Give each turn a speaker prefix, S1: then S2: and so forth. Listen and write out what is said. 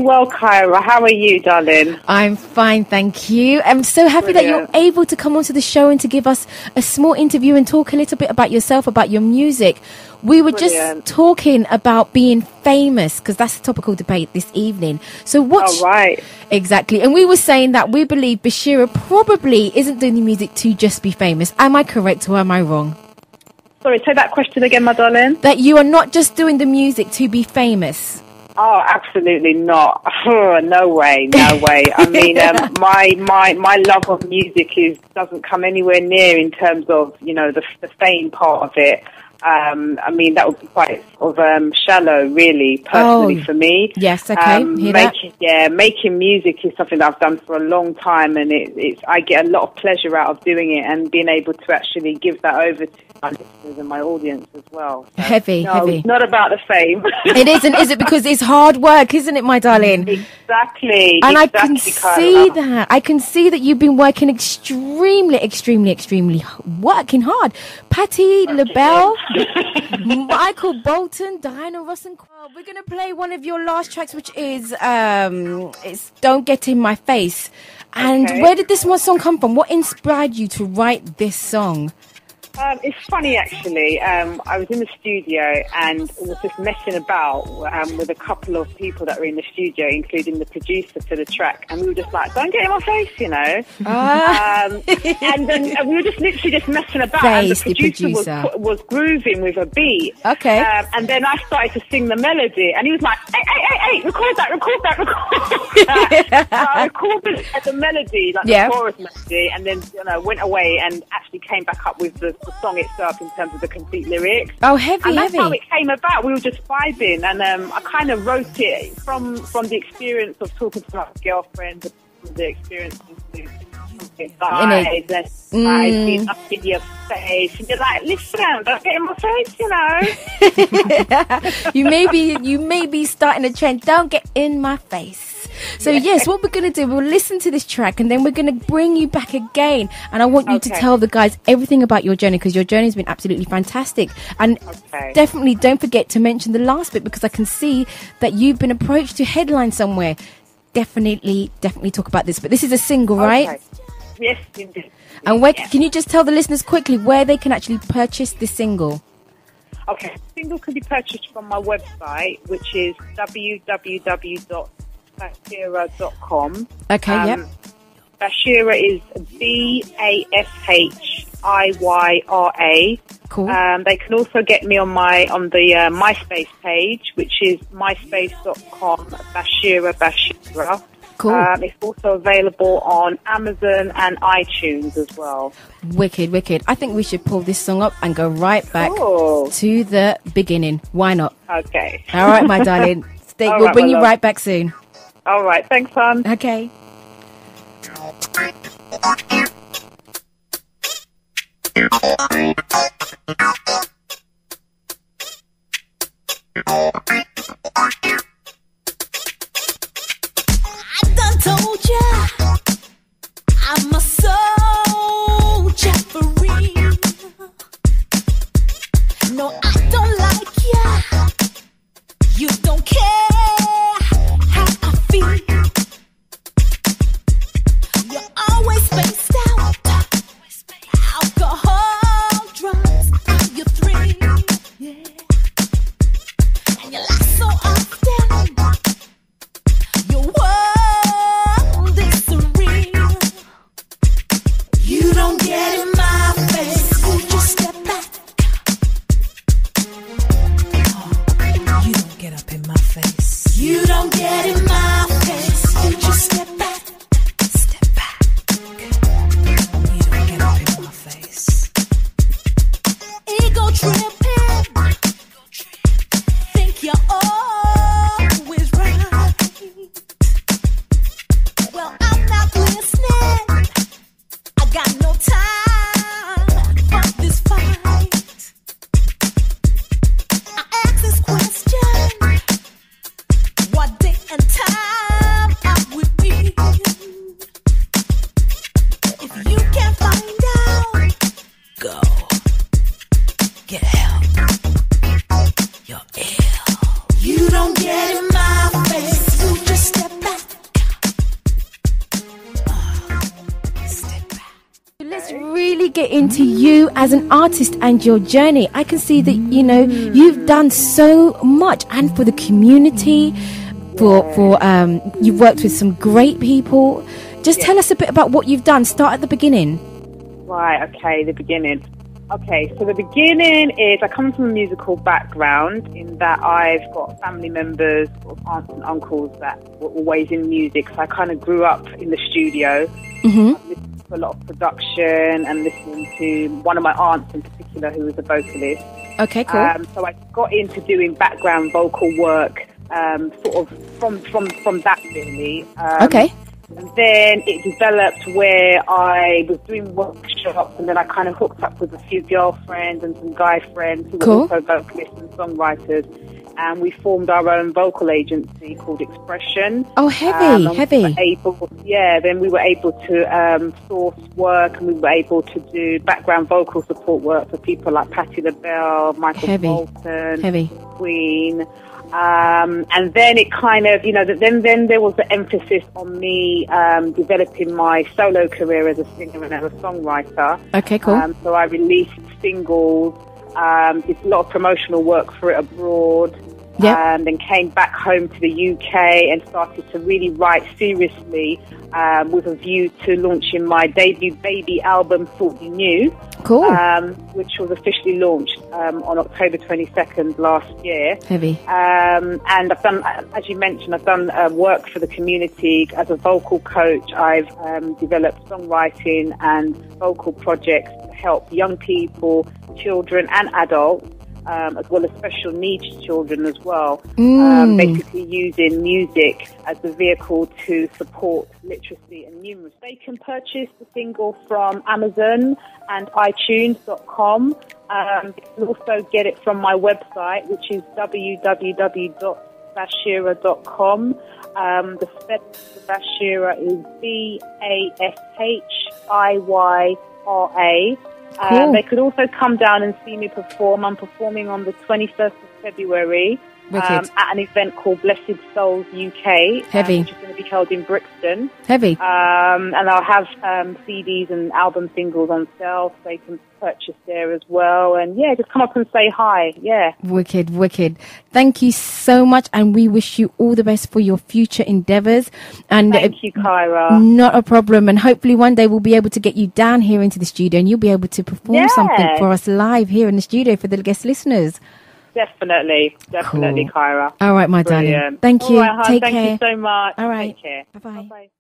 S1: Well, Kyra, how are you, darling?
S2: I'm fine, thank you. I'm so happy that you're able to come onto the show and to give us a small interview and talk a little bit about yourself, about your music. We were just talking about being famous, because that's a topical debate this evening. So what?
S1: Oh, right.
S2: Exactly. And we were saying that we believe Bashiyra probably isn't doing the music to just be famous. Am I correct or am I wrong?
S1: Sorry, say that question again, my darling.
S2: That you are not just doing the music to be famous.
S1: Oh, absolutely not. No way, no way. I mean, my love of music doesn't come anywhere near in terms of, you know, the fame part of it. I mean, that would be quite sort of shallow, really, personally, for me.
S2: Yes, okay.
S1: Making music is something that I've done for a long time, and I get a lot of pleasure out of doing it and being able to actually give that over to my listeners and my audience as well. So,
S2: heavy.
S1: It's not about the fame.
S2: It isn't, is it? Because it's hard work, isn't it, my darling?
S1: Exactly.
S2: And I can see that. I can see that you've been working extremely working hard. Patti LaBelle, Michael Bolton, Diana Ross and we're going to play one of your last tracks, which is it's Don't Get In My Face. And where did this one song come from? What inspired you to write this song?
S1: It's funny, actually. I was in the studio and was just messing about with a couple of people that were in the studio, including the producer for the track. And we were just like, don't get in my face, you know. And then we were just literally just messing about. And the producer was grooving with a beat.
S2: Okay.
S1: And then I started to sing the melody. And he was like, hey, record that. So I recorded the melody, like the chorus melody, and then, you know, went away and actually came back up with the song itself in terms of the complete lyrics.
S2: Oh, heavy.
S1: And that's how it came about. We were just vibing, and I kind of wrote it from the experience of talking to my girlfriend, the experience of guys being up in your face, and you're like, listen, don't get in my face, you know. you may be starting a trend. Don't get in my face. So yes, what we're going to do, we'll listen to this track and then we're going to bring you back again. And I want you to tell the guys everything about your journey, because your journey has been absolutely fantastic. And definitely don't forget to mention the last bit, because I can see that you've been approached to headline somewhere. Definitely talk about this. But this is a single, right? Yes, indeed.
S2: And where can you just tell the listeners quickly where they can actually purchase this single?
S1: Okay, the single can be purchased from my website, which is www.bashiyra.com.
S2: Okay,
S1: Bashiyra is Bashiyra.
S2: Cool.
S1: They can also get me on the MySpace page, which is myspace.com/Bashiyra. Cool. It's also available on Amazon and iTunes as well.
S2: Wicked. I think we should pull this song up and go right back to the beginning. Why not?
S1: Okay.
S2: All right, my darling. We'll bring you right back soon.
S1: All right. Thanks, hon.
S2: Okay.
S3: Told ya I'm a soldier for real. No, I don't like ya. You don't care how I feel. You're always spaced out. Alcohol, drugs, your thrill. Yeah. And you lie so often. Your world is surreal. You don't get in my face. You just step back. You don't get up in my face. You don't get in my face. You just step back. Step back. You don't get up in my face. Ego tripping. Think you're always right. Well, I'm not listening. I got no time for this fight. I ask this question: what day and time?
S1: get into you as an artist and your journey. I can see that, you know, you've done so much, and for the community, you've worked with some great people. Just tell us a bit about what you've done. Start at the beginning.
S4: Right, okay, the beginning. Okay, so the beginning is I come from a musical background in that I've got family members, sort of aunts and uncles that were always in music. So I kind of grew up in the studio.
S1: Mm-hmm.
S4: I've listened to a lot of production and listening to one of my aunts in particular who was a vocalist.
S1: Okay, cool.
S4: So I got into doing background vocal work sort of from that really.
S1: Okay.
S4: And then it developed where I was doing workshops, and then I kind of hooked up with a few girlfriends and some guy friends who were also vocalists and songwriters. And we formed our own vocal agency called Expression.
S1: Oh, heavy.
S4: Then we were able to source work, and we were able to do background vocal support work for people like Patti LaBelle, Michael Bolton, Queen. And then it kind of, you know, then there was the emphasis on me developing my solo career as a singer and as a songwriter.
S1: Okay, cool.
S4: So I released singles, did a lot of promotional work for it abroad, then came back home to the UK and started to really write seriously with a view to launching my debut baby album, Thought You Knew.
S1: Cool.
S4: Which was officially launched on October 22nd last year.
S1: Heavy.
S4: And I've done, as you mentioned, I've done work for the community as a vocal coach. I've developed songwriting and vocal projects to help young people, children and adults, as well as special needs children as well, basically using music as a vehicle to support literacy and numeracy. They can purchase the single from Amazon and iTunes.com. You can also get it from my website, which is www.bashiyra.com. The spelling for Bashiyra is Bashiyra.
S1: Cool.
S4: They could also come down and see me perform. I'm performing on the 21st of February at an event called Blessed Souls UK,
S1: Heavy.
S4: which is going to be held in Brixton.
S1: Heavy.
S4: And I'll have CDs and album singles on sale, so they can purchase there as well. And yeah, just come up and say hi. Yeah.
S1: Wicked, wicked. Thank you so much, and we wish you all the best for your future endeavours. And
S4: thank you, Kyra.
S1: Not a problem. And hopefully one day we'll be able to get you down here into the studio, and you'll be able to perform something for us live here in the studio for the guest listeners.
S4: Definitely, cool. Kyra.
S1: All right, my darling. Thank you.
S4: All right,
S1: Take
S4: care. Thank you so much.
S1: All right.
S4: Take care.
S1: Bye-bye.
S4: Bye-bye.